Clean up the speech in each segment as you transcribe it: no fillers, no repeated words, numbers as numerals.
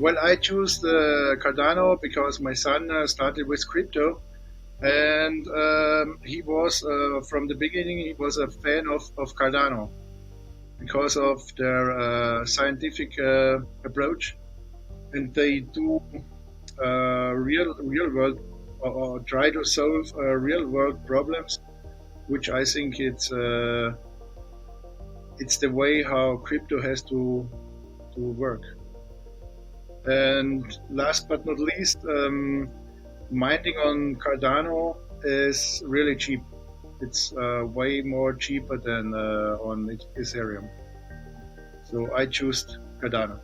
Well, I choose the Cardano because my son started with crypto, and he was from the beginning he was a fan of Cardano because of their scientific approach, and they do real world or try to solve real world problems, which I think it's the way how crypto has to work. And last but not least, mining on Cardano is really cheap. It's way more cheaper than on Ethereum. So I choose Cardano.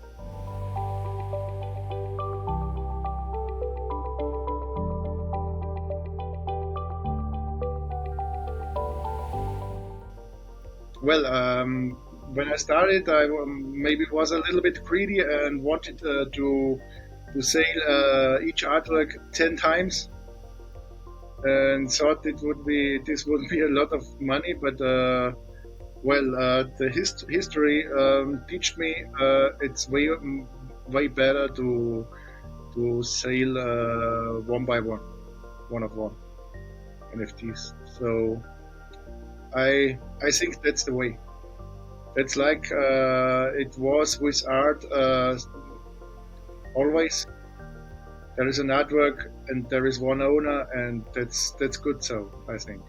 Well, when I started, I maybe was a little bit greedy and wanted to sell each artwork 10 times, and thought this would be a lot of money. But the history teach me it's way better to sell one by one of one NFTs. So I think that's the way. That's like it was with art always. There is an artwork and there is one owner, and that's good. So I think.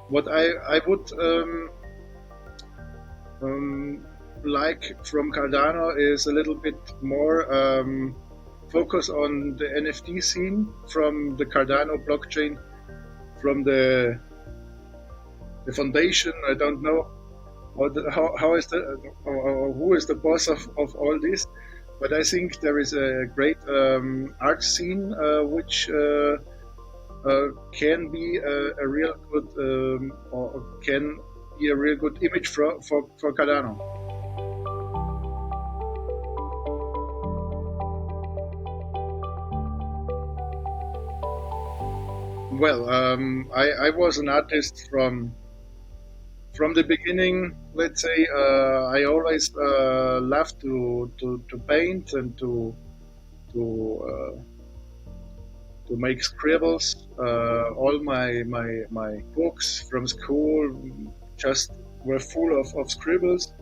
What I would like from Cardano is a little bit more focus on the NFT scene from the Cardano blockchain, from the foundation. I don't know how is the or who is the boss of all this, but I think there is a great art scene which can be a real good or can be a real good image for Cardano. Well, I was an artist from the beginning. Let's say I always loved to paint and to make scribbles. All my books from school just were full of scribbles.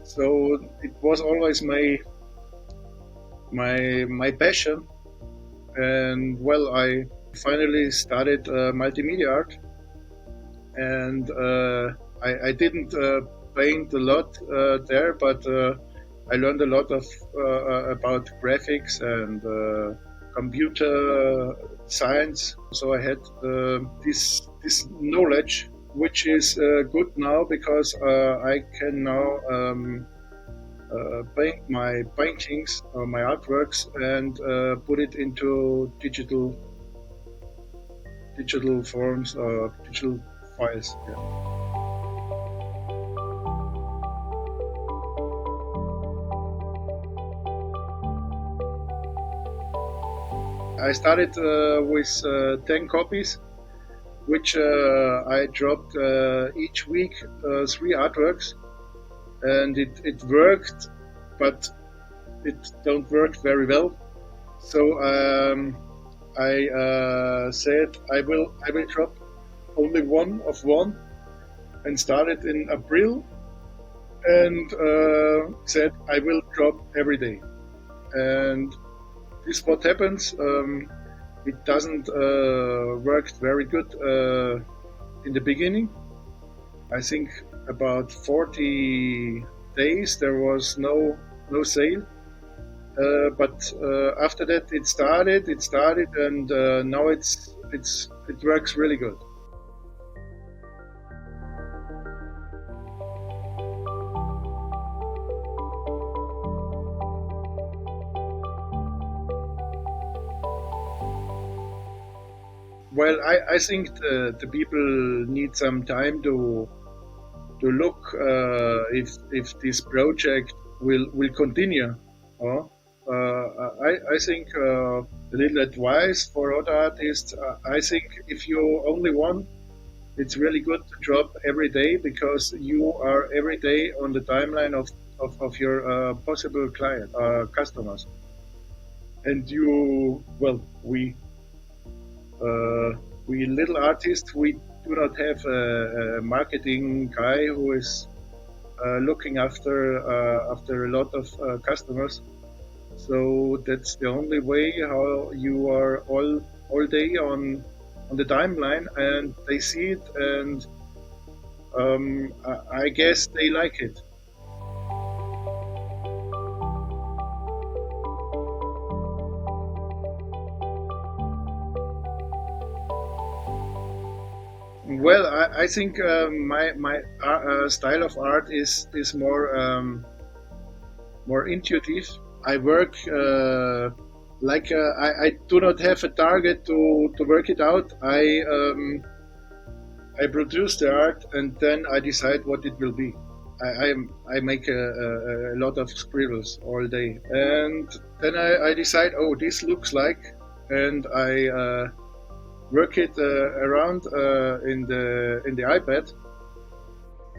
So it was always my passion. And well, I finally started multimedia art, and I didn't paint a lot there, but I learned a lot of about graphics and computer science. So I had this knowledge, which is good now because I can now paint my paintings or my artworks and put it into digital forms or digital files. Yeah. I started with 10 copies, which I dropped each week 3 artworks, and it worked, but it don't work very well. So I said I will drop only one of one, and started in April, and said I will drop every day. And this is what happens. It doesn't work very good in the beginning. I think about 40 days there was no sale. But after that it started, and now it works really good. Well, I think the people need some time to look if this project will continue. I think a little advice for other artists. I think if you only one, it's really good to drop every day because you are every day on the timeline of your possible client customers, and you well uh, we little artists we do not have a marketing guy who is looking after a lot of customers. So that's the only way how you are all day on the timeline, and they see it, and I guess they like it. Well, I think my style of art is more intuitive. I work I do not have a target to work it out. I produce the art and then I decide what it will be. I make a lot of scribbles all day, and then I decide, oh, this looks like, and I work it around in the iPad,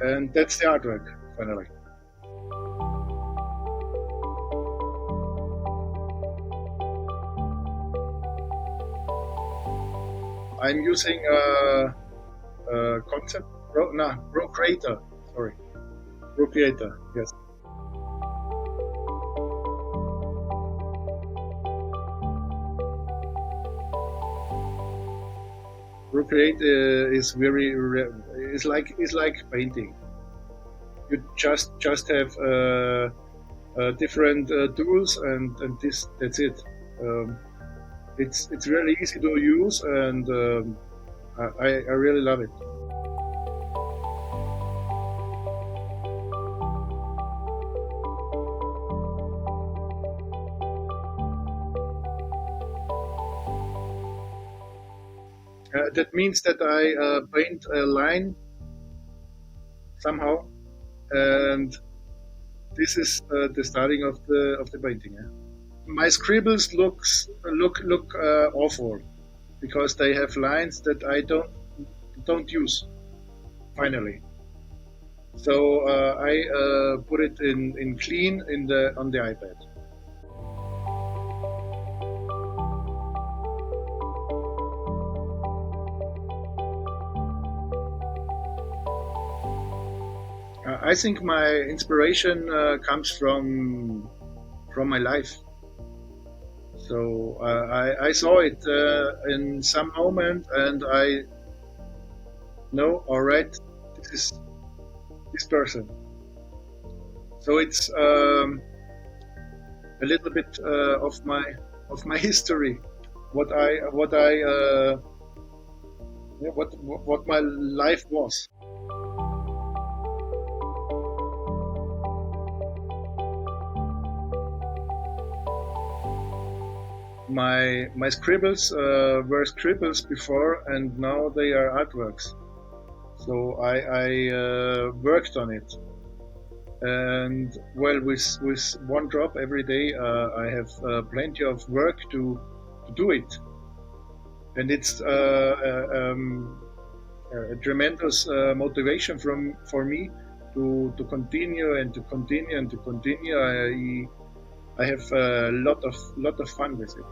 and that's the artwork finally. I'm using concept Pro Creator. Sorry, Pro Creator. Yes, Pro Creator is is like painting. You just have different tools, and that's it. Um, it's really easy to use, and I really love it. That means that I paint a line somehow, and this is the starting of the painting. Yeah. My scribbles look awful because they have lines that I don't use finally. So I put it in clean in the on the iPad. I think my inspiration comes from my life. So I saw it in some moment, and I know, all right, this is this person. So it's a little bit of my history, what I yeah, what my life was. My scribbles were scribbles before, and now they are artworks. So I worked on it, and well, with one drop every day, I have plenty of work to do it, and it's a tremendous motivation for me to continue and to continue and to continue. I have a lot of fun with it.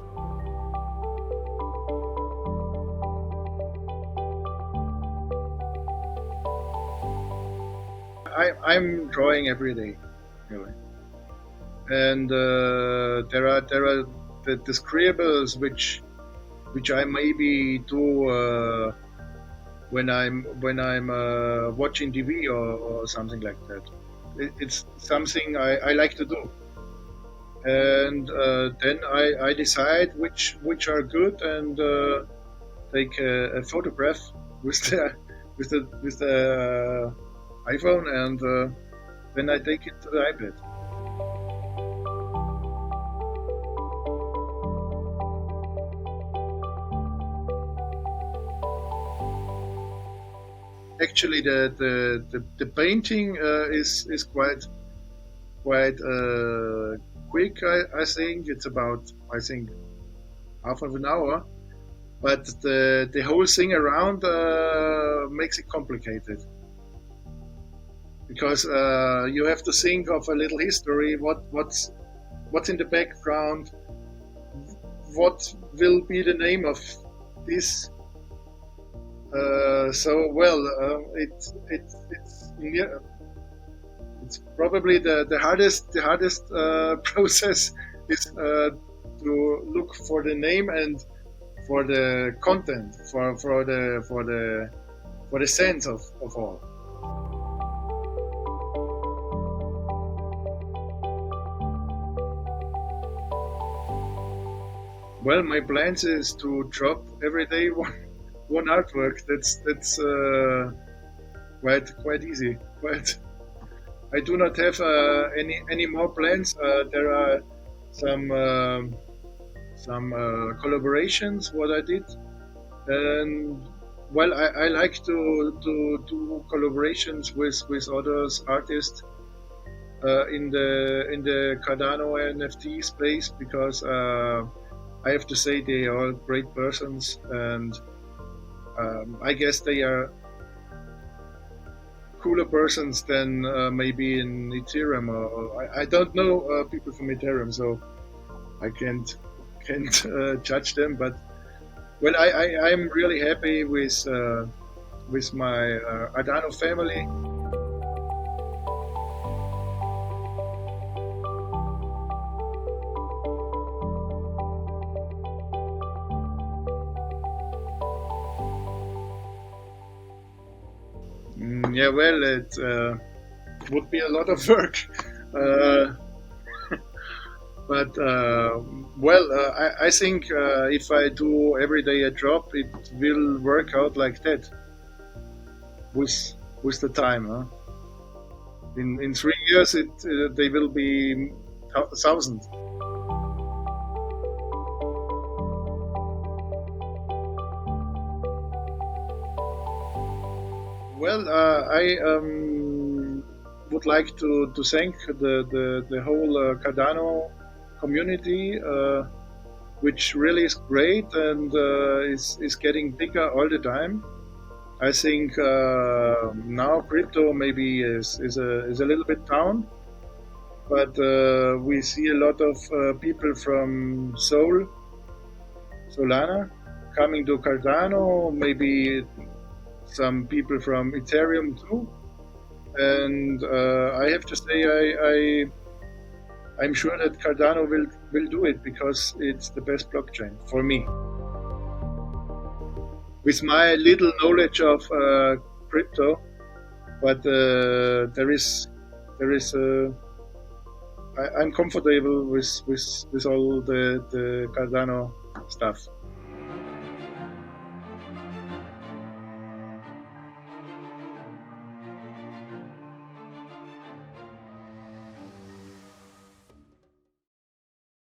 I'm drawing every day, really, and there are the scribbles which I maybe do when I'm watching TV or something like that. It's something I like to do, and then I decide which are good, and take a photograph with the iPhone, and then I take it to the iPad. Actually, the painting is quite quick. I think it's about half of an hour. But the whole thing around makes it complicated because you have to think of a little history. What's in the background? What will be the name of this? It's probably the hardest process is to look for the name and for the content, for the sense of all. Well, my plans is to drop every day one artwork. That's quite easy. Quite. I do not have any more plans. There are some collaborations what I did, and well, I like to do collaborations with others artists in the Cardano NFT space because I have to say they are great persons, and I guess they are cooler persons than maybe in Ethereum, or I don't know people from Ethereum, so I can't judge them. But well, I'm really happy with my Artano family. Yeah, well, it would be a lot of work. But I think if I do every day a drop, it will work out like that with the time. Huh? In 3 years, they will be 1,000. Well, I would like to thank the whole Cardano community, which really is great and is getting bigger all the time. I think now crypto maybe is a little bit down, but we see a lot of people from Solana coming to Cardano, maybe some people from Ethereum too. And I have to say I'm sure that Cardano will do it because it's the best blockchain for me. With my little knowledge of crypto, but I'm comfortable with all the Cardano stuff.